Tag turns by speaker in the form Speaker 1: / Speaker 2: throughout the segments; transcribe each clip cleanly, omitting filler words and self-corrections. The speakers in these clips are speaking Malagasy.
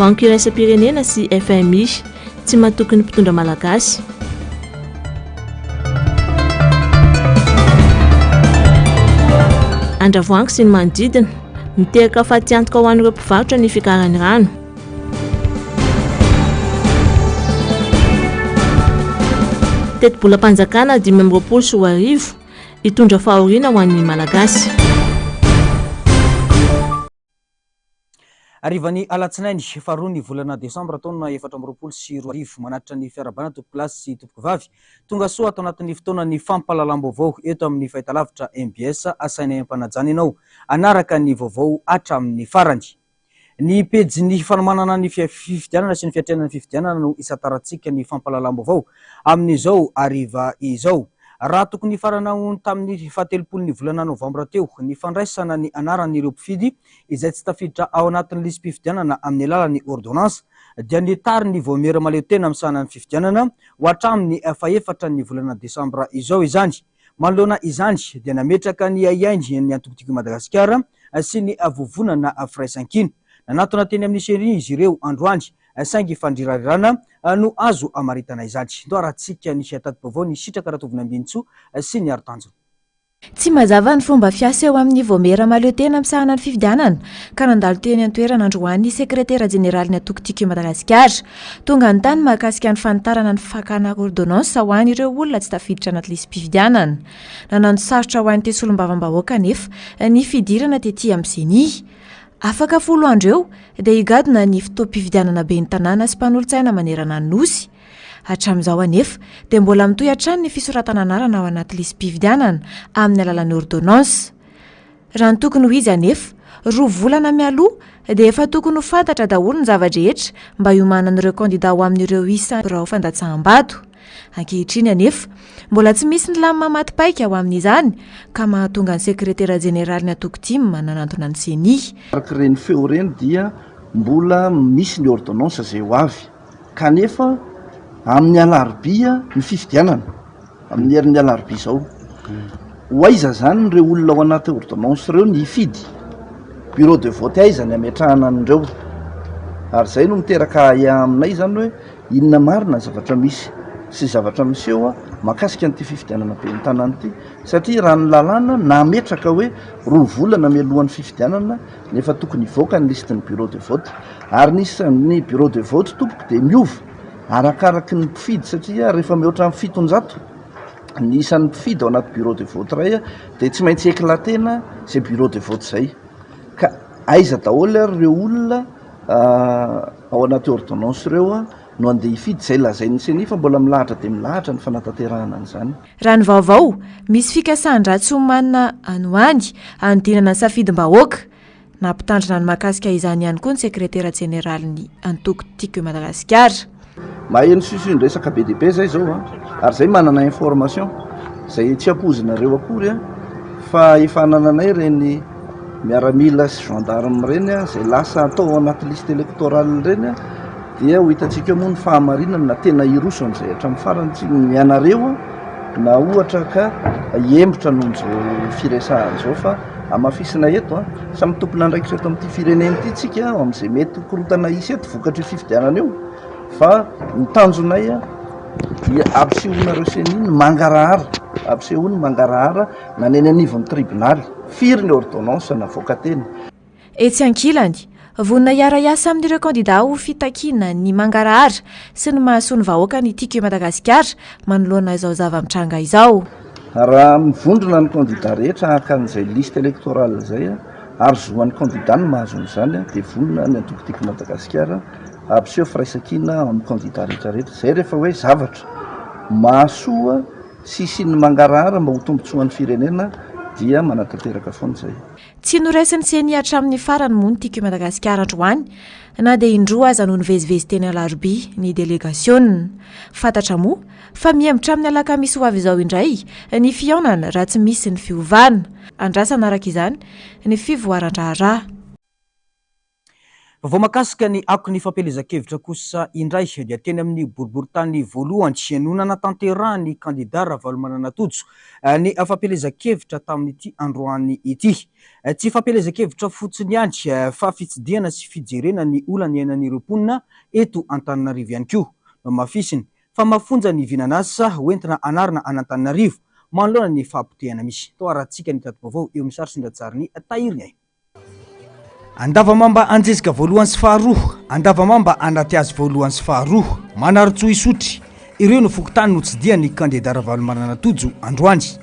Speaker 1: Banque iraisam-pirenena sy FMI tsy mahatoky ny mpitondra malagasy. Andravoahangy sy ny manodidina miteraka fatiantoka ho an'ireo mpivarotra ny fikarany rano. Teti-bolam-panjakana 2024 hitondra fahoriana ho an'ny malagasy.
Speaker 2: Arrivany alatsinainy faharoa ny volana desambra taona 2024 manatitra ny fiarabana tompo plasy sy tompoky vavy tonga soa atao anatin'ny fotoana ny fampahalalam-baovao eto amin'ny fahitalavitra MBS asaina ampanajana ianao anaraka ny vaovao hatramin'ny farany. Ny pejy fanomanana ny fifidianana sy ny fiatrenana ny fifidianana no isataratsika ny fampahalalam-baovao amin'izao ariva izao. Raha tokony faranahony tamin'ny fahatelopolon'ny volana novambra teo ny fandraisana ny anaran'ireo mpifidy izay tsy tafiditra ao anatin'ny lisy mpifidianana amin'ny alalan'ny ordonnance dia nitary ny voamera maleo tena amsana ny fifidianana ho hatramin'ny faefatra ny volana desambra izao izany. Manoloana izany dia nametraka ny aiainy ny antokotiko Madagasikara sy ny vovonana firaisan-kina. Nanatona teny amin'ny sery izy ireo androany saingy fandrirarirana no azo amaritana izany. Ndoaratsika ny siatati-baovao ny sitraka ratovina ambinitso sy ny arotanjona.
Speaker 3: Tsy mazava ny fomba fiasa eo amin'ny voamera maleo tena amsahana ny fifidianana ka nandalo teny an-toerana androany sekretera jeneraly ny atokotiko Madagasikara. Tonga ny tany mahakasika ny fanitarana ny fakana ordonnance ho an'ireo olona tsy tafiditra anaty lisy mpifidianana. Nanano sarotra ho an'ny tesolombavambahoaka nefa ny fidirana tetỳ amin'ny seny. Afaka folo andro eo dia higadona ny fotoam-pifidianana be ny tanàna sy mpanolo-tsaina manerana ny nosy. Hatramin'izao anefa dia mbola mitohy hatrany ny fisoratana anarana ao anaty lisy mpifidianana amin'ny alalan'ny ordonnance. Raha ny tokony ho izy anefa 2 volana mialoha dia efa tokony ho fantatra daholo ny zava-drehetra mba hiomanan'ireo kandida ho amin'ireo isa raha fandatsaham-bato. Ankehitriny anefa mbola tsy misy ny lamy mamaty-paika ao amin'izany ka mahatonga ny sekretera jeneraly ny atokotimo nanantona ny seny.
Speaker 4: Araka ireny feo ireny dia mbola misy ny ordonnance izay ho avy kanefa amin'ny alarobia ny fifidianana amin'ny herin'ny alarobia izao ho aiza zany ireo olona ao anaty ordonnance ireo ny hifidy bureau de vote aiza ny ametrahana an'ireo ary izay no miteraka aminay zany hoe inona marina ny zavatra misy sy zavatra miseho mahakasika an'ity fifidianana be ny tanàna ity satria raha ny lalàna nametraka hoe 2 volana mialohan'ny fifidianana nefa tokony hivoaka ny listin'ny bureau de vote ary ny bureau de vote tompoky dia miova arakaraky ny mpifidy satria rehefa mihoatra amin'ny 700 ny isan'ny mpifidy ao anaty bureau de vote ray dia tsy maintsy éclatena izay bureau de vote izay ka aiza daholo ary ireo olona ao anaty ordonnance ireo no andeha hifidy izay lazainy seny fa mbola milahatra dia milahatra ny fanatanterahana an'izany.
Speaker 3: Raha ny vaovao misy fikasan-dratsy homanina anoany anodinana ny safidim-bahoaka nampitandrina ny mahakasika izany ihany koa ny sekretera jeneraly ny antokotiko Madagasikara.
Speaker 4: Maheno sisin-dresaka be dia be zay zao ary zay manana information izay tsy ampozinareo akory fa efa nananay reny miaramila sy gendarme reny izay lasa atao anaty liste électorale reny dia ho hitantsika moa ny fahamarinana na tena iroso an'izay hatramin'ny farany tsy mianareo na ohatra ka hiembotra nohon'izao firesahan'izao fa amafisina eto samy tompona andraikitra eto amin'ity firenena ity tsika amin'izay mety korotana isy eto vokatra fifidianana eo fa ny tanjonay dia ampisehoana seniny mangarahara ampisehoany mangarahara naneny anivon'ny tribonaly firy ny ordonnance navoaka teny.
Speaker 3: Etsy ankilany vonina hiara-iasa amin'ireo kandida ho fitakiana ny mangarahara sy ny mahasoa ny vahoaka ny tiko Madagasikara manoloana izao zava-mitranga izao.
Speaker 4: Raha mivondrona ny kandida rehetra haka an'izay liste électorale izay ary zoan'ny kandida ny mahazo n'izany dia vonina ny antokotiko Madagasikara ampiseho firaisan-kina amin'ny kandida rehetrarehetra izay rehefa hoe zavatra mahasoa sy ny mangarahara mba ho tombotsoan'ny firenena dia manatanteraka foana izay.
Speaker 3: Tsy noraisiny seny hatramin'ny farany moa ny tiko Madagasikara androany na dia indroa aza noho nivezivezy teny alarobia ny délégation. Fantatra moa fa miembotra amin'ny alakamisy ho avy izao indray ny fihaonana raha tsy misy ny fiovana. Andrasana araka izany ny fivoaran-draharaha.
Speaker 2: vao makasika ny ako ny fampelezan-kevitra kosa indray dia teny amin'ny boriboritany voalohany fianonana tanterahany kandida Ravalomanana-Tojo ny fampelezan-kevitra tamin'ity androany ity. Tsy fampelezan-kevitra fotsiny ihany fa fitsidihana sy fijerena ny olana iainan'ireo mponina eto Antananarivo ihany koa. No mafisiny fa mafonja ny vinanasa hoentina anarana an'Antananarivo manoloana ny fahampotehana misy. Tao arahantsika ny tato-baovao eo amin'ny sary sondatsariny tahiriny. Andavamamba anjezika voalohany sy faharoa, andavamamba anaty azy voalohany sy faharoa, manaritsoa isotry. Ireo no fokotany no tsidia ny kandida Ravalomanana-Tojo androany.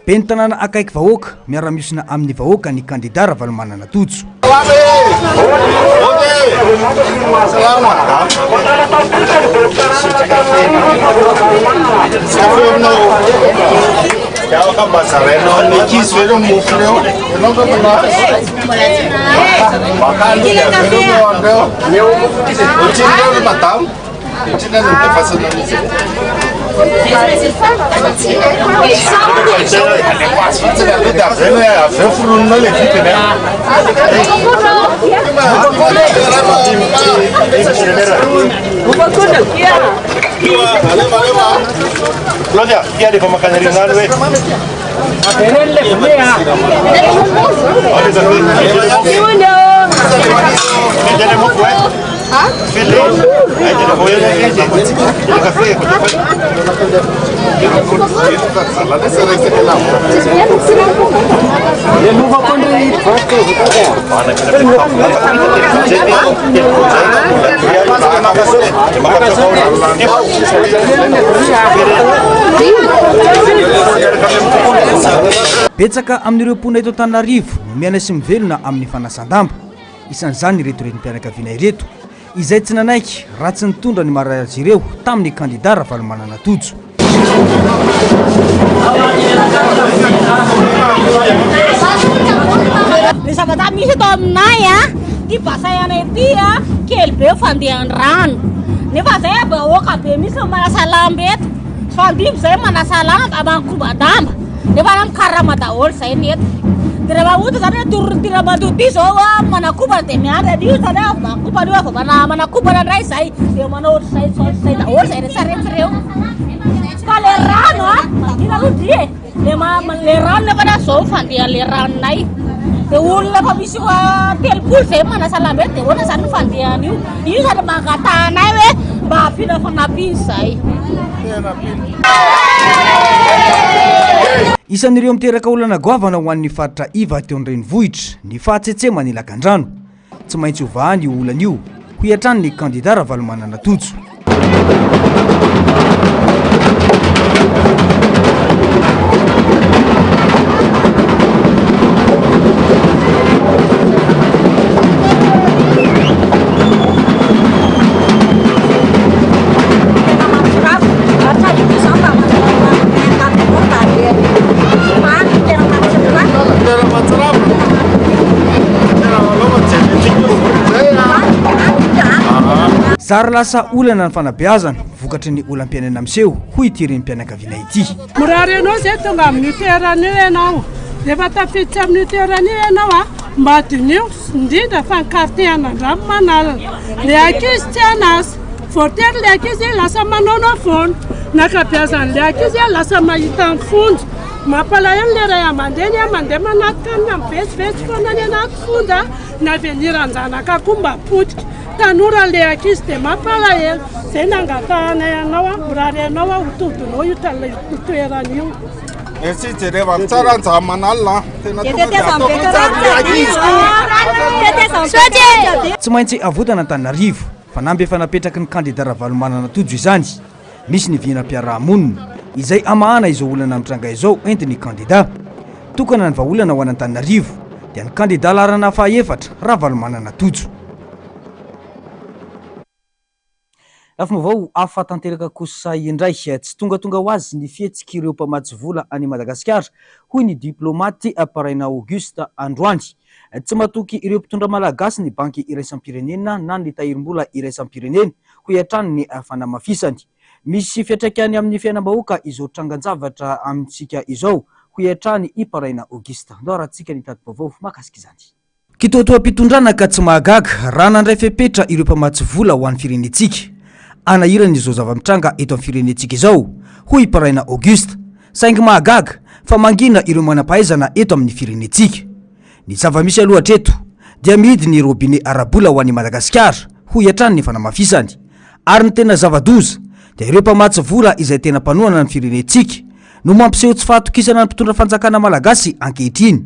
Speaker 2: Ben'ny tanàna akaiky vahoaka miara-miosina amin'ny vahoaka ny kandida Ravalomanana Totso.
Speaker 5: Claudia, chiedi come canarina dove?
Speaker 2: Betsaka amin'ireo mpona eto Antananarivo no miaina sy mivelona amin'ny fanasan-damba. Isan'izany ireto renim-pianakaviana ireto izay tsy nanaiky ratsy nitondra ny mariazy ireo tamin'ny kandida Ravalomanana Totso.
Speaker 6: Resaka misy eto aminay ty basayanay ty kely be fandehan rano. Nefa zay bahoaka be misy manasa lamba eto. Fandibo zay manasa lamba amankoba-damba. Nefa na mikarama daholo zay neto. Dia rehefa ohatra zany torotina mandoty zao manakobana dia miandry an'io zany manakobana io avy manakobana indray zay dia manao ohatr'izay daholo zay rehetra reo. Fa le rano madina lodry le rano nefa na zao fandeha le ranonay. Dia olona fa misy telopolo zay manasa lamba eto dia ohatra zany fandehan'io. Io zany mangatanay hoe mba hafina fanampiany zay.
Speaker 2: Isan'ireo miteraka olana goavana ho an'ny faritra Iva teo an-drenivohitra ny fahatsetsema ny lakan-drano. Tsy maintsy ovahany io olana io ho hiatrany ny kandida Ravalomanana Totso. Zary lasa olana ny fanabeazana vokatry ny olam-piainana miseho hoy ity renim-pianakaviana ity.
Speaker 7: Mirary anao zay tonga amin'ny toerana io ianao. Rehefa tafiditra amin'ny toerana io ianao mba adinio indrindra fa ny kartehana andramo manalana. Le ankizy tsy anazy. Voatery le ankizy lasa manao foana. Nakabeazan'le ankizy lasa mahita ny fonja. Mampalahelo le ray aman-dreny mandeha manatika amin'ny vetsivetsy foana ny anaty fonja na veniran-janaka koa mba potika. Tanora le ankizy dia mampalahelo. Zay nangatahana ianao mirary ianao ho todinao io toeran'io.
Speaker 5: Merci rehefa tsara njaha manalina tena
Speaker 2: Tsy maintsy avotana Antananarivo fa namby efa napetraky ny kandida Ravalomanana Totso izany. Misy ny viana-piarahamonina izay amahana izao olana mitranga izao entiny kandida. Tokana ny vahaolana ho an'Antananarivo dia ny kandida larana fahaefatra Ravalomanana Totso. Lafa vao afatanteraka kosa indray tsy tonga ho azy ny fihetsika ireo mpamatsy vola any Madagasikara hoy ny diplomaty Paraina Auguste Androany. Tsy matoky ireo mpitondra malagasy ny banky iraisam-pirenena na ny tahirim-bola iraisam-pirenena ho hiatrany ny fanamafisany. Misy fiantraikany amin'ny fiainam-bahoaka izao trangan-javatra amintsika izao ho hiatrany Paraina Auguste. Ndorantsika ny tadi-baovao makasika izany. Kitoatoam-pitondrana ka tsy mahagaga raha nandray fepetra ireo mpamatsy vola ho an'ny firenetsika. Anahirana izao zava-mitranga eto amin'ny firenetsika izao hoy Paraina Auguste. Saingy mahagaga fa mangina ireo manam-pahaizana eto amin'ny firenetsika. Ny zava-misy alohatra eto dia mihidy ny robinet arabola ho an'i Madagasikara ho hiatrany ny fanamafisany. Ary ny tena zava-doza dia ireo mpamatsy vola izay tena mpanohana ny firenetsika no mampiseho tsy fahatokisana ny mpitondra fanjakana malagasy ankehitriny.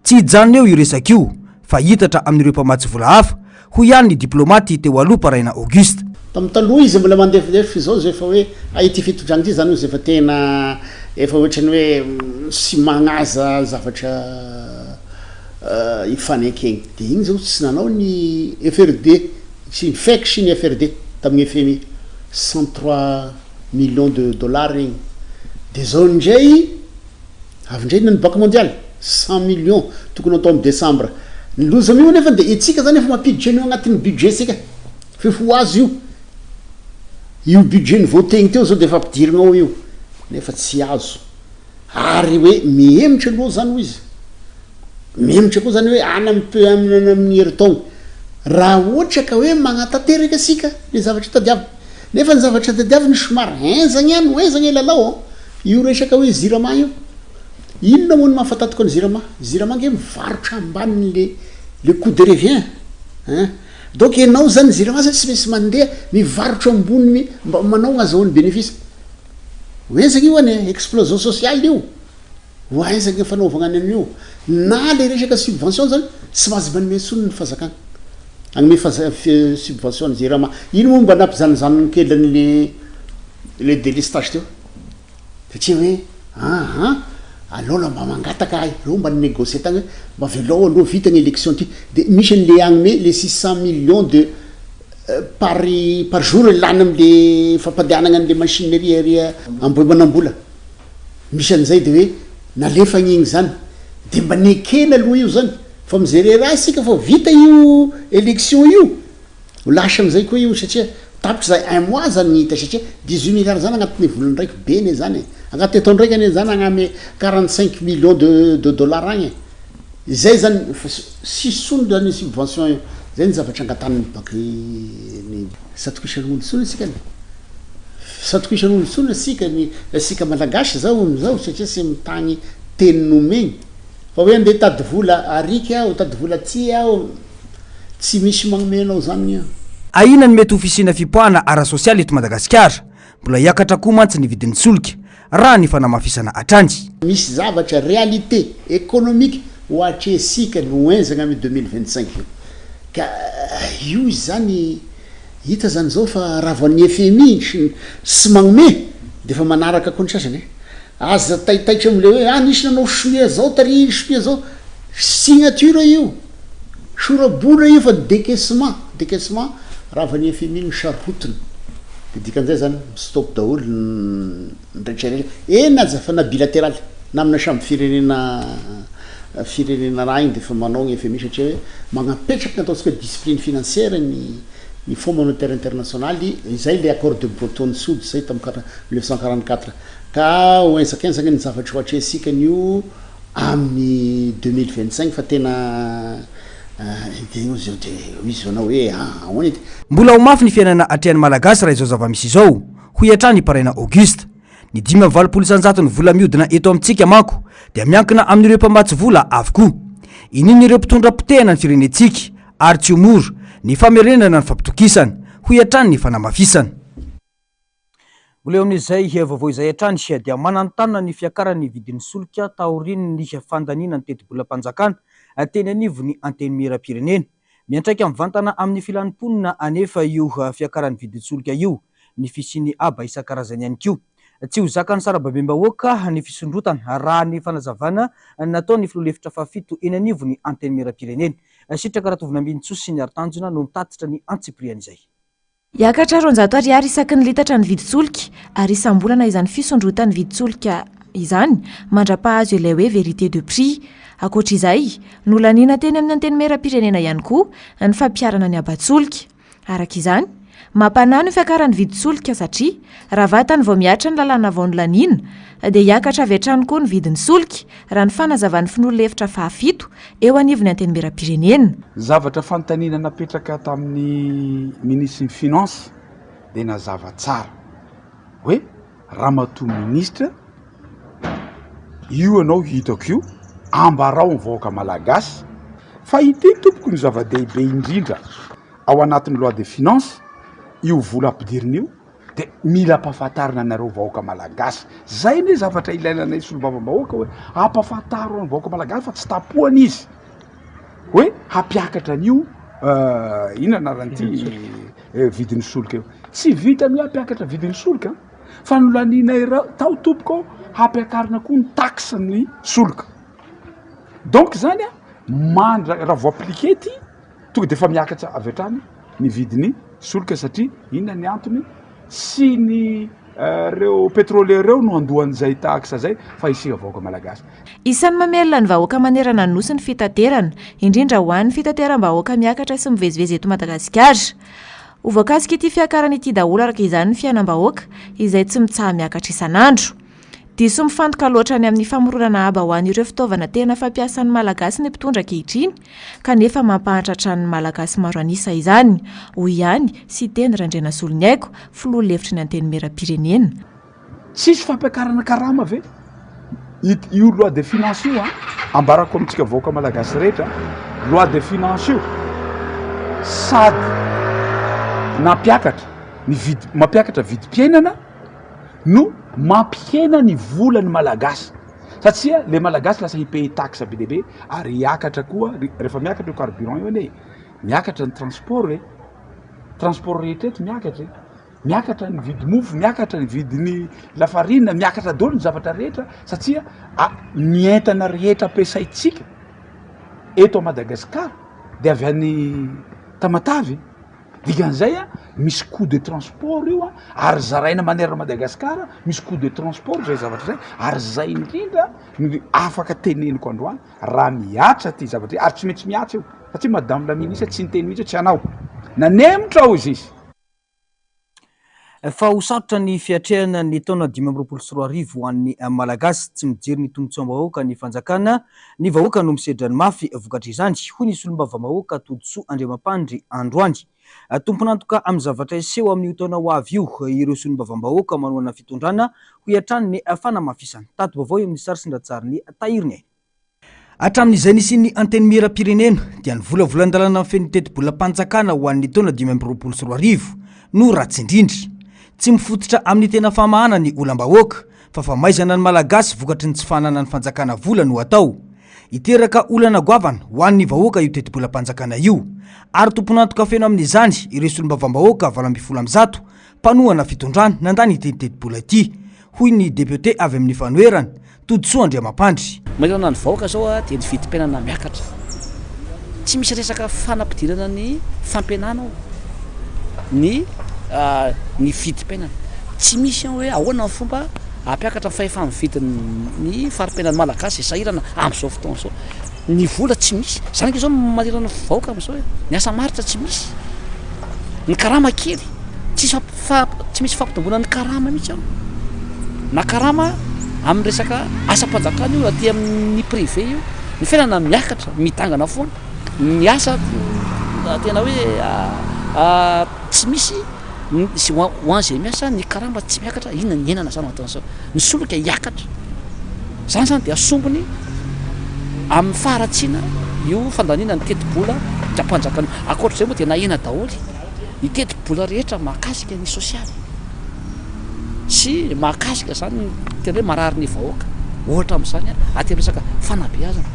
Speaker 2: Tsy hijanona eo io resaka io fa hitatra amin'ireo mpamatsy vola hafa hoy ihany ny diplomaty teo aloha Paraina Auguste.
Speaker 8: Tamin'ny taloha izy mbola mandefa zao zay fa hoe ity fitondrana ity zany zay fa tena efa ohatrany hoe sy magnaza zavatra ifanekegny de igny zao tsy nanao ny FRD sy faiky sy ny FRD tamin'ny FMI 103 millions de dollars igny de zao ndray avy ndray ny banque mondiale 100 millions tokony atao amin'ny décembre ny loza mio nefa de itsika zany efa mampiditra anio agnatin'ny budget sika fefo azo io budget ny votegny teo zao de efa ampidirina ao io nefa tsy azo ary hoe mihemitra aloha zany ho izy mihemitra koa zany hoe amin'ny herintaogno raha ohatra ka hoe magnatanteraka asika le zavatra tadiavina nefa ny zavatra tadiavina somary enzagny ihany lalao io resaka hoe zirama io inona moa ny mahafantatiko ny zirama nge mivarotra ambaniny le coût de revient donc ianao zany zirama zany tsy maintsy mandeha mivarotra amboniny mba manao gnazahoan'ny bénéfice hoezagny io any explosion sociale io hoezagny fanaovagna any an'io na le resaka subvention zany tsy mahazo manome sonony fazakagna agnome subvention ny zirama ino moa mba nampizanozanony kelany le délestage teo satria hoe aloha mba mangataka ay alo mba nnégocie tagny hoe mba velao aloha vita ny élection ty de misy an'le agnome le 600 millions de par jour lany am'le fampandehanagna an'le machinerie ary amboemanam-bola misy an'izay de hoe nalefagny igny zany de mba nekena aloha io zany fa mijery raha isika fa vita io élection io ho lasa am'izay koa io satria tapitra zay 1 mois zany hita satria 18 milliards zany agnatin'ny volany raiky beny zany agnaty atao ndraiky ane zany agname 45 millions de dollars agny izay zany sy sony zany subvention io zay ny zavatra angataniny baky ny satokisany olo sony asika satokisany olo sony asika malagasy zao satria sy mitagny teny nomegny fa hoe nde tady vola arika aho tady vola ty aho tsy misy magnomenao zany
Speaker 2: ahina ny mety ofisina fipoahana ara-sosialy eto Madagasikara mbola hiakatra koa mantsy ny vidin'ny solika raha ny fanamafisana atrany
Speaker 8: misy zavatra réalité économique ho atresika no enzagna amy 2025 ka io zany hita zany zao fa raha voan'ny FMI sy magnome de fa manaraka koa ny sasany aza taitaitra am'le hoe nisy nanao soia zao tary soia zao signature io sorabola io fa décaissement raha van'ny FMI ny sarotiny de dikan'izay zany stop daholo nrehetrarehetra aza fa na bilatéral na amina samby firenena raha igny de fa manao ny FMI satria hoe magnapetraky nataontsika discipline financière ny fonds monétaire international izay le accord de Bretton Woods zay tamin'ny 1944 ka hoensakensaky ny zavatra ho atresika an'io amin'ny 2025 fa tena
Speaker 2: mbola ho mafy ny fiainana atrehan'ny malagasy raha izao zava-misy izao ho iatrany paraina Auguste ny 5,700 ny vola miodina eto amintsika manko dia miankina amin'ireo mpamatsy vola avokoa ininy ireo mpitondra potehana ny firenetsika ary tsy homoro ny famerenana ny fampitokisana ho iatrany ny fanamafisana mbola eo amin'izay vaovao izay hatrany dia manantanina ny fiakarany vidin'ny solika taoriny ny fandanina ny teti-bolam-panjakana teny anivo ny anteny miram-pirenena miantraika mivantana amin'ny filanimponina anefa io fiakarany vidin'ny solika io ny fisiny aba isan-karazany ihany koa tsy ho zakany sarababem-bahoaka ny fisondrotana raha ny fanazavana natao ny filoha-hevitra fahafito eny anivo ny anteny miram-pirenena sitraka ratovina ambinitsoa sy ny aritanjona no mitatitra ny antsiprian'izay
Speaker 3: Iakatra 400 ariary isaky ny litatra ny vidin-tsolika ary isam-bolana izany fisondrotany vidin-tsolika izany mandra-pahazo ilay hoe vérité de prix akoatra izay nolanina teny amin'ny anteny miram-pirenena ihany koa ny fampiarana ny aba-tsolika araka izany mampanano fiakarany vidin-tsolika satria raha vatany vao miatra ny lalàna vao ny lanina dia hiakatra avy hatrany koa ny vidin'ny solika raha ny fanazavan'ny finoloha-hevitra fahafito eo anivony anteny miram-pirenena
Speaker 9: zavatra fanontaniana napetraka tamin'ny ministre ny finance dia nazava tsara hoe raha matoa ministra io anao hitako io ambarao ny vahoaka malagasy fa iteny tompoko ny zava-dehibe indrindra ao anatin'ny loi de finance io vola ampidirina io de mila ampahafantarina anareo vahoaka malagasy zay ne zavatra ilainanay solombavam-bahoaka hoe ampahafataro ny vahoaka malagasy fa tsy tapohana izy hoe hampiakatra an'io ina anaran'ity vidin'ny solika io tsy vita ny hampiakatra vidin'ny solika fa nolaninay tao tompoko hampiakarina koa ny taxe ny soloka donc zany a mandra raha vo appliqué ty tonga de fa miakatra avy atrany ny vidiny soloka satria inona ny antony sy ny reo pétrolier reo no andohan'izay taxe zay fa isika vahoaka malagasy.
Speaker 3: Isan'ny mamelona ny vahoaka manerana ny nosy ny fitaterana indrindra ho an'ny fitateram-bahoaka miakatra sy mivezivezy eto Madagasikara. Ho voakasika ity fiakarana ity daholo araka izany ny fiainam-bahoaka izay tsy mitsaha miakatra isan'andro. Diso mifantoka loatra ny amin'ny famoronana aba ho an'ireo fitaovana tena fampiasan'ny malagasy ny mpitondra ankehitriny kanefa mampahantratra ny malagasy maro anisa izany. Hoy ihany sy teny Randrena Soloniaiko, filoha lefitry ny anteny Merapirenena.
Speaker 9: Tsisy fampiakarana karama ve? Io loi de finance io ambarako amintsika vahoaka malagasy rehetra, loi de finance io sady mampiakatra vidim-piainana no mampiena ny volany malagasy satria le malagasy lasa hipaye taxe be deaibe ary hiakatra koa rehefa miakatra io carburant io ane miakatra ny transport rehetra eto miakatra ny vidi mofo, miakatra ny vidiny lafarina, miakatra daholo ny zavatra rehetra satria mientana rehetra ampiasaitsika eto a Madagasikara de avy any Tamatavy dikan'izay misy coût de transport io ary zaraina manerana Madagasikara misy coût de transport zay zavatra zay ary zay indrindra afaka teneniko androany raha miatra ty zavatra ary tsy maintsy miatra io satria madame la ministre tsy niteny mihitsy tsy anao nanemotra ao izy izy.
Speaker 2: Fa ho sarotra ny fiatrehana ny taona 2024 ho an'ny malagasy tsy mijery ny tombotsoam-bahoaka ny fanjakana ny vahoaka no misedra ny mafy vokatra izany hoy ny solombavambahoaka Toditsoa Andriamampandry androany. Tomponantoka amin'ny zavatra iseho amin'io taona ho avy io ireo solombavambahoaka manoana fitondrana ho iatrany ny fanamafisany. Tato vaovao amin'ny sary sindratsariny tahiriny. Hatramin'izay nisy ny anteny Merapirenena dia ny volavolan-dalana amin'ny feno teti-bolam-panjakana ho an'ny taona 2024 no ratsy indrindra. Tsy mifototra amin'ny tena famahana ny olam-bahoaka fa famaizana ny malagasy vokatry ny tsy fanana ny fanjakana vola no atao. Iteraka olana goavana ho an'ny vahoaka io teti-bolam-panjakana io ary tomponantoka feno amin'izany ireo solombavambahoaka 20% mpanohana fitondrana nandany ity teti-bola ity hoy ny député avy amin'ny fanoerana Toditsoa Andriamampandry.
Speaker 10: Mailana ny vahoaka zao dia ny vidim-piainana miakatra tsy misy resaka fanampidirana ny fampianana ny vidim-piainana tsy misy hoe ahoana ny fomba ampiakatra fa efa mividin'ny farim-piainan'ny malagasy sahirana amin'izao fotoana zao ny vola tsy misy zany ke zao manerana vahoaka amin'izao ny asa maritra tsy misy ny karama kely tsy misy fampitomboana ny karama mihitsy ao na karama amin'ny resaka asa-panjakana io aty amin'ny privé io ny fiainana miakatra mitangana foana ny asa tena hoe tsy misy hoan'izay miasa ny karama tsy miakatra inona ny enana zany ataon'izao ny soloka hiakatra zany dia asombony amin'ny faharatsiana io fandaniana ny teti-bola mpanjakana akoatr'izay moa dia nahena daholo ny teti-bola rehetra mahakasika ny sosialy sy mahakasika zany tena hoe marary ny vahoaka ohatra amin'izany aty resaka fanabeazana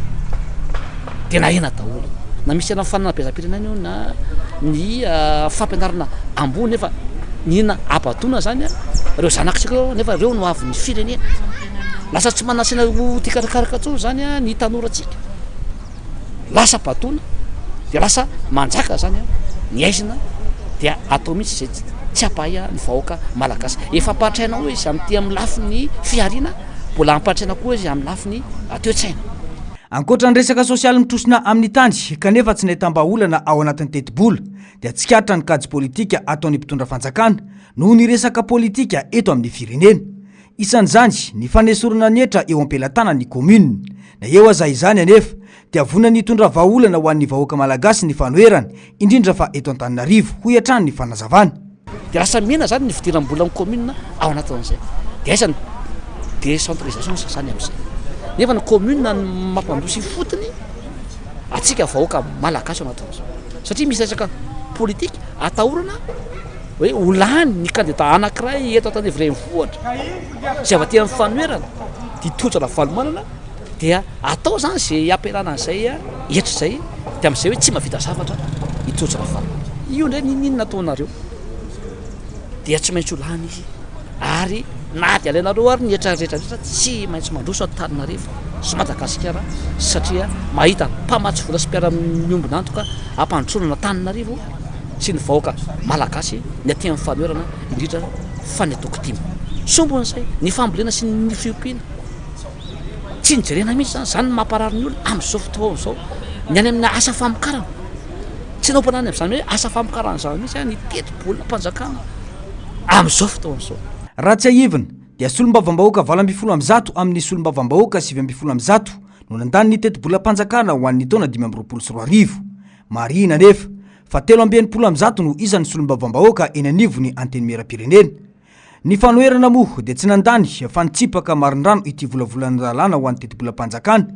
Speaker 10: dia nahena daholo na misy ana fanabeazam-pirenena io na ny fampianarana ambony nefa nina ampatona zany reo zanakitsika nefa reo no avy ny firenena lasa tsy manasina ho ty karakaraka tsony zany ny tanoratsika lasa patona dia lasa manjaka zany ny aizina dia atao mihitsy izay tsy ampahay ny vahoaka malagasy efa ampahatrainao izy amin'ty amin'ny lafiny fiariana mbola ampahatraina koa izy amin'ny lafiny toe-tsaina.
Speaker 2: Ankoatra ny resaka sosialy mitrosina amin'ny tany kanefa tsy nahitam-baolana ao anatin'ny teti-bola dia tsikatra ny kajy politika ataon'ny mpitondra fanjakana noho ny resaka politika eto amin'ny firenena. Isan'izany ny fanesorana ny hetra eo am-pelatana ny commune na eo aza izany anefa dia vona ny tondra vaolana ho an'ny vahoaka malagasy ny fanoerana indrindra fa eto Antananarivo ho iatrany ny fanazavana.
Speaker 10: Dia lasa mena zany ny fidiram-bola ny commune ao anatin'izay dia aizany décentralisation sasany amin'izay nefa ny commune ny mampandroso fotony atsika vahoaka malagasy ao anatin'izao satria misy resaka politika atahorana hoe olany ny kandidata anankiray eto Antananarivo renivohitra zay avy aty amin'ny fanoerana dia totra valomanana dia atao zany zay ampiarana an'izay etra izay dia amin'izay hoe tsy mahavita zavatra itotra valomana io ndray ninona ataonareo dia tsy maintsy olany izy ary na dia alainareo ary nihetrarehetrarehetra tsy maintsy mandroso Antananarivo sy Madagasikara satria mahita mpamatsy vola sy mpiara-miombona antoka ampandrosoana Antananarivo sy ny vahoaka malagasy ny aty amin'ny fanoerana indrindra fanetokotimo sombony say ny fambolena sy ny fiompiana tsy nijerena mihitsy zany mamparary ny olona amin'izao fotoana zao ny any amin'ny asa famokarana tsy nao mpanany amin'izany hoe asa famokarana zany mihitsy ny teti-bolona mpanjakana amin'izao fotoana zao
Speaker 2: raha tsy aivina dia solombavam-bahoaka 20% amin'ny solombavam-bahoaka 20% no nandany ny teti-bola-mpanjakana ho an'ny taona 2024 marina nefa fa 70% no isan'ny solombavam-bahoaka eny anivony anteny mera-pirenena ny fanoherana moa dia tsy nandany fa nitsipaka marindrano ity volavolana lalàna ho an'ny teti-bola-mpanjakana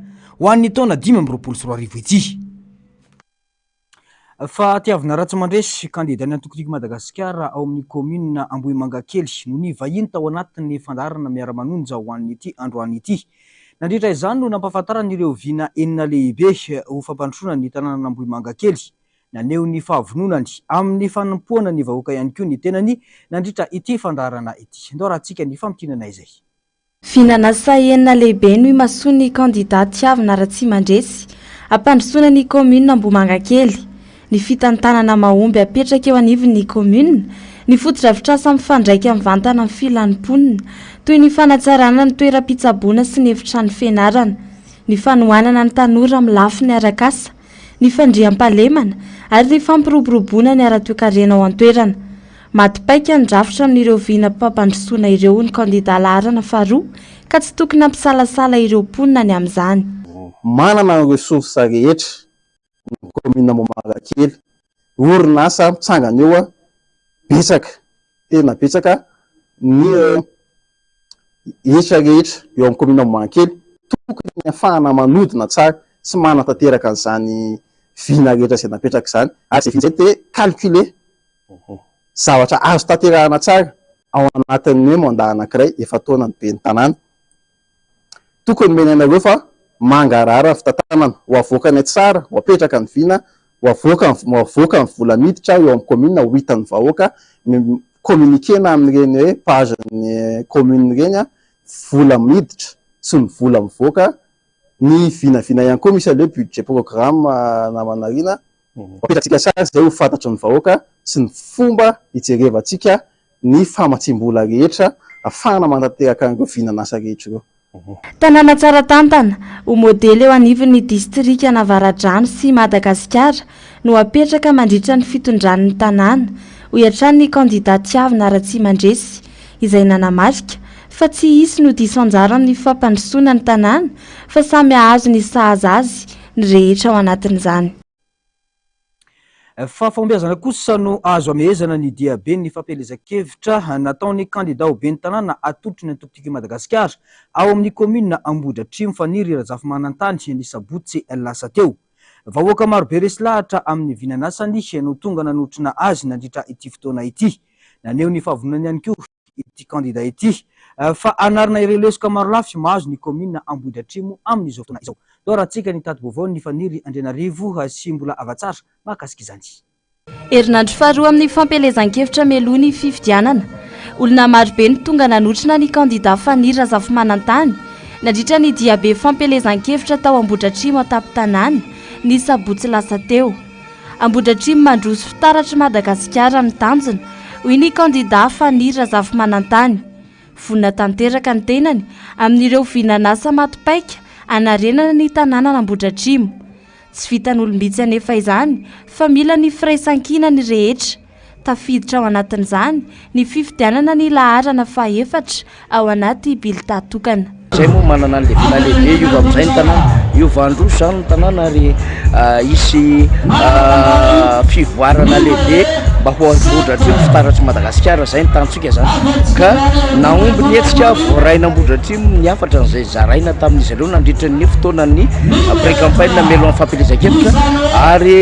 Speaker 2: ho an'ny taona 2024 ity fa tiavina ratsy mandresy kandida ny antokotiko Madagasikara ao amin'ny commune Ambohimangakely no ny vahiny tao anatin'ny fandarana miara-manonja ho an'ity androany ity nandritra izany no nampahafantaran'ireo vina enina lehibe ho fampandrosoana ny tanàna Ambohimangakely naneo ny fahavononany amin'ny fanompoana ny vahoaka ihany koa ny tenany nandritra ity fandarana ity ndao raha tsika ny fampitinana izay
Speaker 11: Fihinanasa enina lehibe no imasoa ny kandidat Tiavina Ratsimandresy ampandrosoana ny commune Ambohimangakely ny fitantanana mahomby apetraka eo anivon'ny commune ny foto-drafitrasa mifandraika amin'ny vantana amin'ny filanimponina toy ny fanatsarana ny toeram-pitsaboana sy ny efitrano fianarana ny fanohanana ny tanora amin'ny lafiny arakasa ny fandriam-pahalemana ary ny fampiroboroboana ny ara-toekarena ao an-toerana matipaika ny drafitra amin'ireo vina mpampandrosoana ireo ny kandida laharana faharoa ka tsy tokony ampisalasala ireo mponina ny amin'izany
Speaker 12: manana ny resursa rehetra ny commune Ambohimangakely orinasa mitsangana eo betsaka tena betsaka ny etra rehetra eo amin'ny commune Ambohimangakely tokony afahana manodina tsara sy manatanteraka an'izany vina rehetra izay napetraka izany ary izay vina izay calculer zavatra azo tanterahana tsara ao anatin'ny hoe mandat anankiray efa taona ny be ny tanàna tokony menanareo fa mangarara fitantanana ho avoaka ny tsara ho apetraka ny vina ho avoaka ny vola miditra eo amin'ny commune ho hitan'ny vahoaka communiquena amin'ireny hoe page ny commune reny vola miditra sy ny vola mivoaka ny vinavina ihany koa misy le budget programme namanarina apetratsika tsara zay ho fantatry ny vahoaka sy ny fomba hijerevantsika ny famatsim-bola rehetra afahana mantanteraka an'ireo vinanasa rehetra ireo
Speaker 11: tanàna tsara tantana ho modely eo anivon'ny distrika Navaradrano sy Madagasikara no apetraka mandritra ny fitondran'ny tanàna ho iatran'ny ny kandidat Tiavina Ratsimandresy izay nanamarika fa tsy hisy no diso anjara amin'ny fampandrosoana ny tanàna fa samy ahazo ny sahaza azy ny rehetra ao anatin'izany
Speaker 2: fa fahombiazana kosa no azo amehezana ny diabe ny fampielezan-kevitra nataon'ny kandidat ho ben'ny tanàna atolotry ny antokotiko Madagasikara ao amin'ny commune Ambohidratrimo faniry Razafy Manantany ny sabotsy lasa teo vahoaka marobe resy lahatra amin'ny vinanasany no tonga nanotrina azy nandritra ity fotoana ity naneo ny fahavononany ihany koa ity kandidat ity fa anarina ireo lesoka maro lafy mahazo ny commune Ambohidratrimo amin'izao fotoana izao do raha tsika ny tady vaovao ny faniry Andrianarivo sy mbola avatsara mahakasika izany
Speaker 11: herinandro faharoa amin'ny fampielezan-kevitra meloa ny fifidianana olona marobe ny tonga nanotrina ny kandidat faniry Razafy Manantany nandritra ny diabe fampielezan-kevitra tao Ambohidratrimo atapy-tanàna ny sabotsy lasa teo Ambohidratrimo mandroso fitaratra Madagasikara ny tanjona hoy ny kandidat faniry Razafy Manantany vonina tanteraka ny tenany amin'ireo vinanasa matipaika anarenana ny tanàna Ambohidratrimo tsy vitan'ny olombitsy anefa izany fa mila ny firaisan-kina ny rehetra tafiditra ao anatin'izany ny fifidianana ny laharana faha-efatra ao anaty bilita tokana
Speaker 10: zay moa manana ny levina lehibe iova amin'izay ny tanàna iova androso zany ny tanàna ary isy fivoarana lehibe mba ho Ambohidratrimo fitaratry Madagasikara zay ny tantsika zany ka naomby ny hetsika voaraina Ambohidratrimo ny afatra n'izay zaraina tamin'izy ireo nandritra ny fotoanan'ny pré-campagne melo amin'ny fampielezan-kevitra ary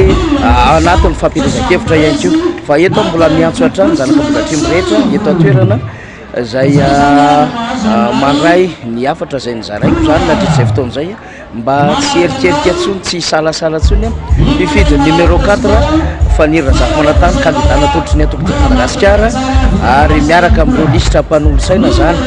Speaker 10: anatin'ny fampielezan-kevitra ihany koa fa eto mbola miantso hatrany zanaka Ambohidratrimo rehetra eto an-toerana zay mandray ny afatra zay nizaraiko zany nandritra izay fotoana zay mba tsy erikerika tsony tsy salasala tsony mifidy numéro 4 fanira zakomanatany kandidana tolotry ny atoko Madagasikara ary miaraka amin'ireo lisitra mpanolotsaina zany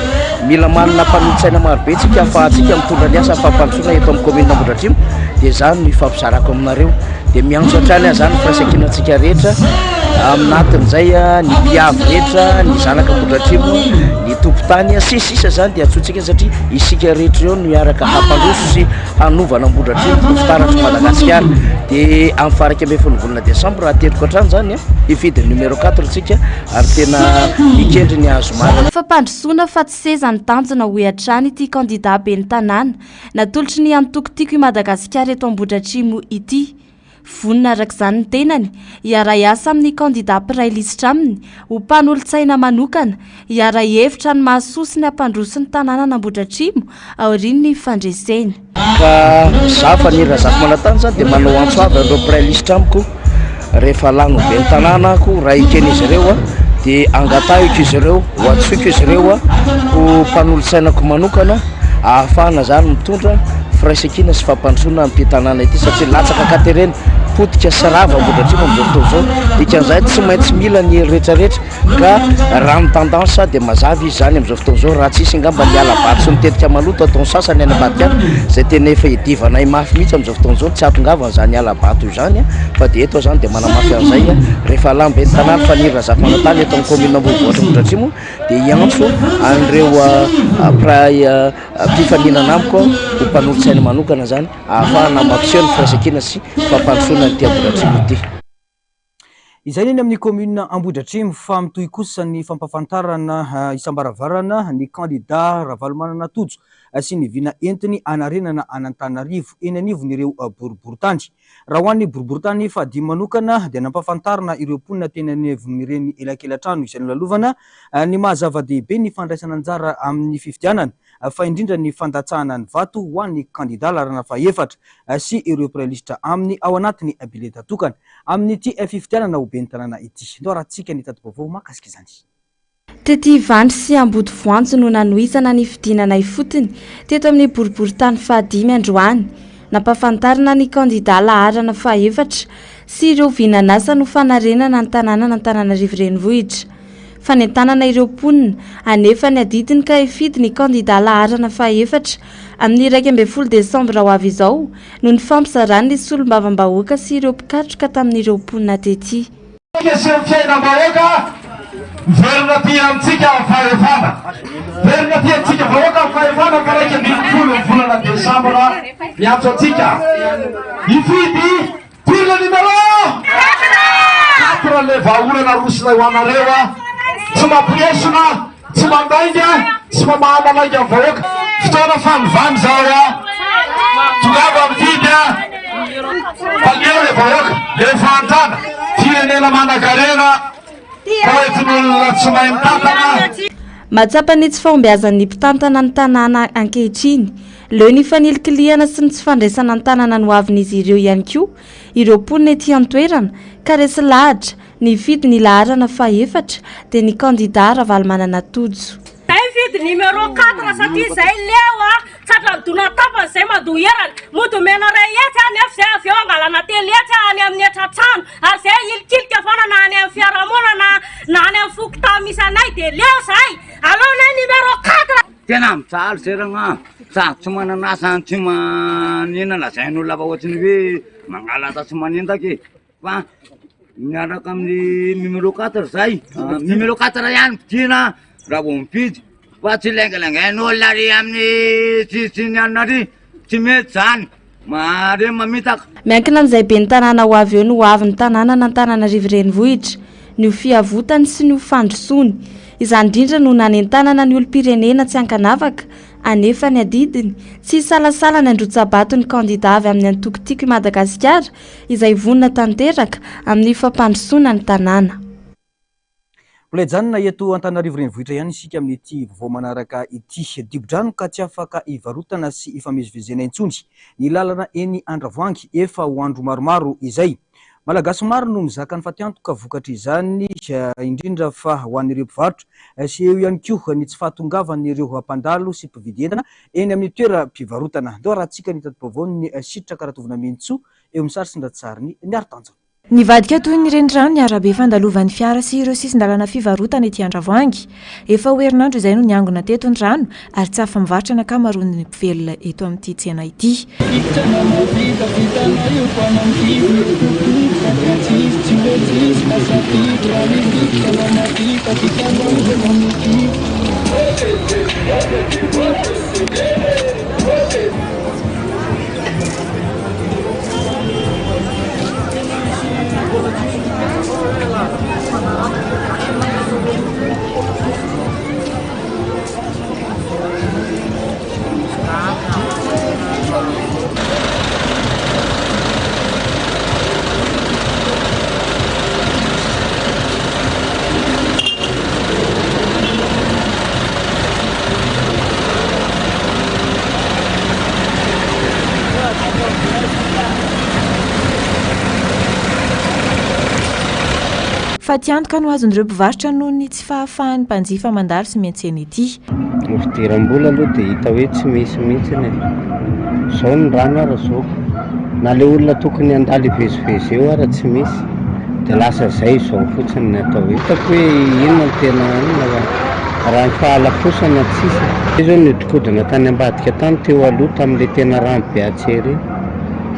Speaker 10: mila manana mpanolotsaina marobe tsika ahafahantsika mitondra ny asa fampandrosoana eto amin'ny commune Ambohidratrimo dia zany ny fampizarako aminareo dia miantso hatrany zany firaisan-kinantsika rehetra aminatin'izay ny mpiavy rehetra ny zanaka Ambohidratrimo ny tompotany sisisa zany dia atsotsika satria isika rehetra eo no miaraka hampandroso sy hanovana Ambohidratrimo fitaratra Madagasikara dia amin'ny faraka ambin'ny folo volana Desambra ateriko hatrany zany ifidy numéro 4 tsika ary tena ikendry ny azo marina
Speaker 11: fampandrosoana fa tsy seza ny tanjona hoe hatrany ity candidat be ny tanàna natolotry ny antokotiko i Madagasikara eto Ambohidratrimo ity vonina arak'izany ny tenany hiara-iasa amin'ny candidat mpiray lisitra aminy ho mpanolotsaina manokana hiara-hevitra ny mahasosi ny hampandroso ny tanàna n'Ambohidratrimo aorian'ny fandreseny
Speaker 10: ka za fanira zakomanatany zany dia manao antso avy andreo mpiray lisitra amiko rehefa lano be ny tanànako raha ikeny izy ireo dia angatahiko izy ireo ho atsoiko izy ireo ho mpanolotsainako manokana ahafahana zany mitondra firaisan-kina sy fampandrosoana amin'ity tanàna ity satria latsaka katereny potika sy rava Ambohidratrimo amin'izao fotoana izao dikan'izay tsy maintsy mila ny rehetrarehetra ka raha ny tendansa dia mazava izy zany amin'izao fotoana izao raha tsisy ngamba miala bato sy mitetika maloto ataony sasany any Ambadikana izay tena efa hidivanay mafy mihitsy amin'izao fotoana izao tsy atongavana zany ala bato io zany fa dia eto zany dia manamafy an'izay rehefa lambe ny tanàna fanira zakomanatany eto amin'ny commune Ambodivohitra Ambohidratrimo dia hiantso an'ireo pray mpifaninana amiko ho mpanolotsaina manokana zany ahafahana mampiseho ny firaisan-kina sy fampandrosoana nyty Ambohidratrimo ity.
Speaker 2: Izay neny amin'ny commune Ambohidratrimo fa mitohy kosa ny fampafantarana isambaravarana ny candidat Ravalomanana Tojo sy ny vina entiny anarenana Anantananarivo eny anivon'ireo boriboritany. Raha ho an'ny boriboritany fa dimy manokana dia nampafantarana ireo mponina teny anivon'ireny elakelatrano izay nolalovana ny mahazava-dehibe ny fandraisana anjara amin'ny fifidianana fa indrindra ny fandatsahana ny vato ho an'ny candidat larana faefatra sy ireo mpiray-lisitra aminy ao anatiny bileta tokana amin'ity fifidianana ho be ny tanàna ity. Ndao rahantsika ny tati-baovao mahakasika izany.
Speaker 11: Tety Vandry sy Ambodivoanjo no nanohizana ny fidinana ifotony teto amin'ny boriboritany fahadimy androany nampafantarina ny candidat laharana faefatra sy ireo vinanasa no fanarenana ny tanàna n'Antananarivo renivohitra fa ny tanàna ireo mponina anefa ny adidiny ka ifidy ny candidat laharana faefatra amin'ny 12 Desambra ho avy izao no ny fampizarany ny solombavam-bahoaka sy ireo mpikatroka tamin'ireo mponina tety.
Speaker 13: Verna tia amitsika fahefana. Verna tia amitsika vahoaka fahefana ka raika ambin'ny volana Desambra miantso atsika. Ifidy mpirina numero 4 le vahaolana rosina ho anareo tsy mampiesona, tsy mandainga, tsy mamahamalainga ny vahoaka. Fotoana fanovany zao tongava mifidy paleo le vahoaka rehefa antrana firenena manan-karena
Speaker 11: matsapa ny tsy fahombiazan'ny mpitantana ny tanàna ankehitriny leo ny fanilikiliana sy ny tsy fandraisana ny tanàna no avin'izy ireo ihany koa ireo mponina ety an-toerana ka resy lahatra ny fidy ny laharana faefatra dia ny candidat Ravalomanana Tojo.
Speaker 6: Fidy numero 4 satria zay leo tsatra midona tapany zay madoherana modomena rehetra nefa zay avy eo angalana teletra any amin'ny etratrano ary zay ilikilika foana na any amin'ny fiarahamonana na any amin'ny fokontamisanay dia leo zay alona numero 4
Speaker 14: tena mijaly zay ragna sady tsy mananasa tsy maninana zay n'olona fa ohatrany hoe mangalata tsy manindaky fa miaraka amin'ny numero 4 zay numero 4 ihany pidina raha vao mipidy fa tsy lengalengain'olona ry amin'ny tsitsiny anina ry tsy mety zany mare mamitaka.
Speaker 11: Miankina amin'izay be ny tanàna ho avy eo no ho avy ny tanàna n'Antananarivo renivohitra ny ho fiavotany sy ny ho fandrosony izany indrindra no nanentanana ny olom-pirenena tsy ankanavaka anefa ny adidiny tsy salasala ny androtsabato ny candidat avy amin'ny antokotiko i Madagasikara izay vonina tanteraka amin'ny fampandrosoana ny tanàna.
Speaker 2: Mbola eto Antananarivo renivohitra ihany isika amin'ity vaovao manaraka ity dibo-drano ka tsy afaka ivarotana sy ifamezivezena intsony ny lalana eny Andravoangy efa ho andro maromaro izay. Malagasy maro no mizaka ny fatiantoka vokatra izany indrindra fa ho an'ireo mpivarotra sy eo ihany koa ny tsy fahatongavan'ireo mpandalo sy mpividy entana eny amin'ny toeram-pivarotana. Ndao rahantsika ny tati-baovao ny sitraka ratovina Mentsoa eo amin'ny sary sy ny ratsariny ny Artanjona.
Speaker 3: Nivadika toy ny renirano ny arabe fandalovan'ny fiara sy ireo sisin-dalana fivarotana ety Andravoahangy. Efa ho herinandro izay no niangona teto ny rano ary tsy afa-mivarotra ny ankamaroan'ny mpivelona eto amin'ity tsena ity. Fa tiantoka no azon'ireo mpivarotra noho ny tsy fahafahan'ny mpanjifa mandalo sy miantsena ity.
Speaker 15: Ny fidiram-bola aloha dia hita hoe tsy misy mihitsiny. Izao ny rano ara izao. Na ilay olona tokony handalo hivezivezy eo ara tsy misy. Dia lasa izay izao fotsiny ny atao. Hitako hoe inona no tena raha ny fahalafosana tsisy. Izao nodinkodina tany ambadika tany teo aloha tamin'ilay tena rano be atsery.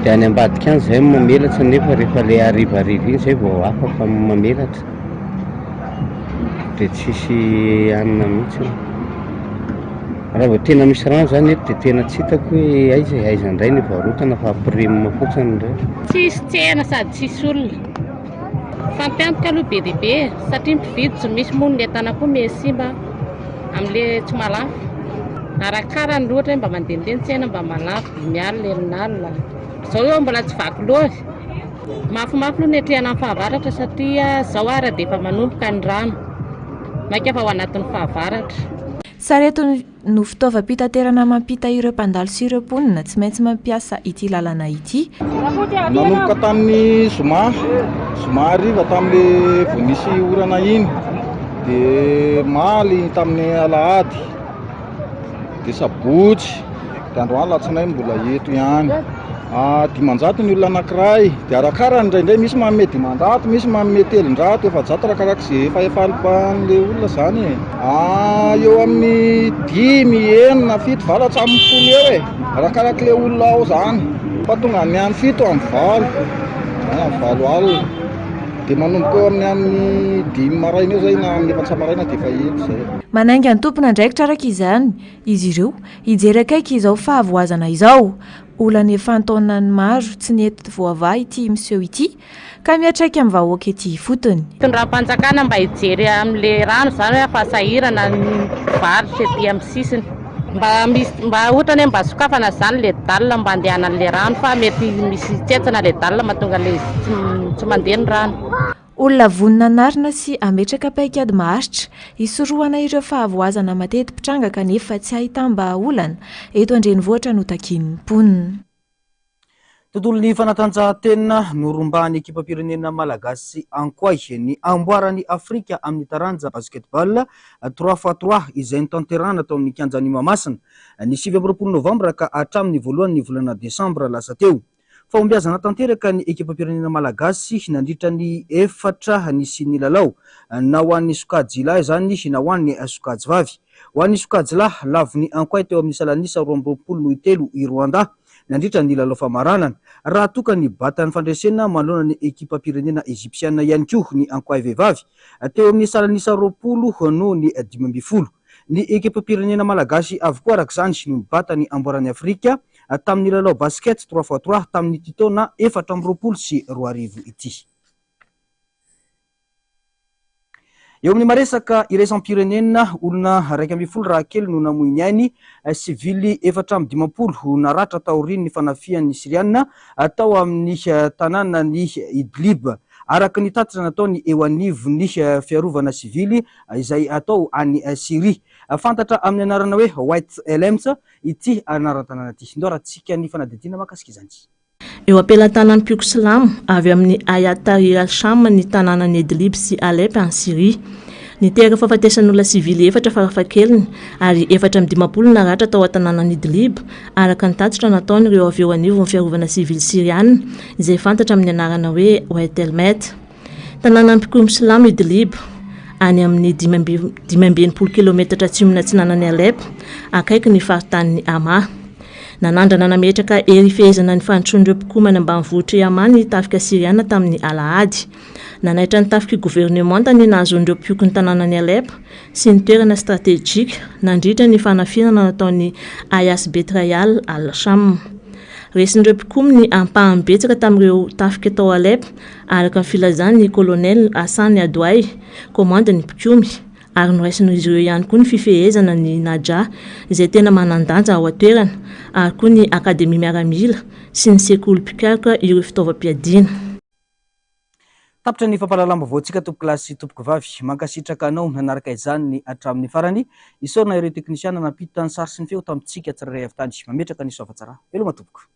Speaker 15: Dia any ambadika any izay mamelatra nefa rehefa ilay harivariva iny izay vao afaka mamelatra. Dia tsisy anona mihitsy. Raha vao tena misy rano izany eto dia tena tsy hitako hoe aiza indray ny varotana fa pirima fotsiny indray.
Speaker 6: Tsisy tsena sady tsisy olona. Fampiantoka aloha be dia be satria mpividy tsy misy moa ny entana koa mihesimba amin'ilay tsy malafo. Arakara ny loatra mba mandehandeha tsena mba malafo 5 alina 9 alina. Izao eo mbola tsy vaky loatra. Mafimafy aloha ny etrehana amin'ny fahavaratra satria izao ara dia efa manomboka ny rano. Maika fa ao anatin'ny fahavaratra.
Speaker 3: Sareto no fitaovam-pitaterana mampita ireo mpandalo sy ireo mponina tsy maintsy mampiasa ity lalana ity.
Speaker 5: Nanomboka tamin'ny zoma hariva tamin'ilay vao nisy orana iny dia maly tamin'ny alahady dia sabotsy dia androany latsinainy mbola eto ihany. 500 ny olona anankiray dia arakara indraindray misy manome 500, misy manome 700, 700 arakaraka izay fahefahan'ilay olona izany. Eo amin'ny 5, 9, 7, 8 hatramin'ny 10 eo e. Arakaraka ilay olona ao izany. Fa tonga ny amin'ny 7 amin'ny 9 alina. Dia manomboka eo amin'ny 5 maraina eo zay na amin'ny 4 maraina dia efa eto izay.
Speaker 3: Manainga ny tompona ndraikitra araka izany, izy ireo hijery akaiky izao fahavoazana izao. Olana efa antaonany maro tsy nety voava ity miseho ity ka miatraika amin'ny vahoaka ety fotony.
Speaker 6: Tondram-panjakana mba hijery amin'ilay rano izany hoe fahasahirana ny varotra ety amin'ny sisiny. Mba ohatra hoe mba sokafana izany ilay dalina mba andehanan'ilay rano fa mety misy tsetsana ilay dalina mahatonga ilay tsy mandeha ny rano.
Speaker 3: Olona vonina narina sy ametraka paikady maharitra hisorohana ireo fahavoazana mateti-pitranga kanefa tsy ahitam-bahaolana eto an-drenivohitra no takian'ny mponina.
Speaker 2: Tontolon'ny fanatanjahantena norombahan'ny ekipam-pirenena malagasy ankoay ny amboaran'ny Afrika amin'ny taranja basketball 3x3 izay nitanterahana tao amin'ny kianjan'ny Mahamasina ny 7 novambra ka hatramin'ny voalohan'ny volana desambra lasa teo. Fahombiazana tanteraka ny ekipam-pirenena malagasy nandritra ny 4 nisy nilalao na ho an'ny sokajy lahy izany na ho an'ny sokajy vavy. Ho an'ny sokajy lahy laviny ankoay teo amin'ny salanisa 23 i Rwanda nandritra ny lalao famaranana. Raha toka ny batan'ny fandresena manoloana ny ekipam-pirenena Egyptiana ihany koa ny ankoay vehivavy teo amin'ny salanisa 20 no ny 12. Ny ekipam-pirenena malagasy avokoa arak'izany no nibata ny amboaran'ny Afrika tamin'ny lalao basket 3x3 tamin'ny taona 2024 ity. Eo amin'ny maresaka iraisam-pirenena olona 120 raha kely no namoiny ainy sivily 450 naratra taorian'ny fanafian'ny Siriana atao amin'ny tanàna ny Idlib. Araka ny tatitra nataony eo anivony fiarovana sivily izay atao any Syrie. Fantatra amin'ny anarana hoe White Helmets ity anaran-tanàna ity. Ndao raha tsika ny fanadidina makasika izany.
Speaker 1: Eo ampelantanan'ny mpioky silamo avy amin'ny Ayat Tahrir al-Sham ny tanànan'ny Idlib sy Alep any Syrie. Ny tera fahafatesan'olona sivily 4 farafahakeliny ary 4 naratra tao an-tanànan'i Idlib araka ny tatitra nataony ireo avy eo anivon'ny fiarovana sivily siriana izay fantatra amin'ny anarana hoe Wait Helmet. Tanànan'ny mpikomy silamo Idlib any amin'ny 520 kilometatra atsimona atsinanan'ny Alep akaiky ny faritanin'ny Hama. Nanandrana nametraka ery fehezana ny fandrosoan'ireo mpikomana ambanivohitra Hama ny tafika siriana tamin'ny Alahady. Nanaitra ny tafika gouvernement ny nahazoan'ireo mpioky ny tanànan'ny Alep sy ny toerana stratégique nandritra ny fanafinana nataon'ny Ayas Betrayal al-Sham. Resin'ireo mpikomy ny ampahany betsaka tamin'ireo tafika tao Alep araka ny filazan'ny colonel Hassan Adouay, komandany mpikomy, ary noraisin'izy ireo ihany koa ny fifehezana ny Naja izay tena manandanja ao atoerana ary koa ny akademia miaramila sy ny sekoly mpikaloka ireo fitaovam-piadiana.
Speaker 2: Tapitra ny fampahalalam-baovao-tsika tompoko lahy sy tompoko vavy mankasitraka anao nanaraka izany ny hatramin'ny farany isaorana ireo teknisiana nampito tany sary sy ny feo tamintsika tsirairay avy tany mametraka ny soafatsara veloma tompoko.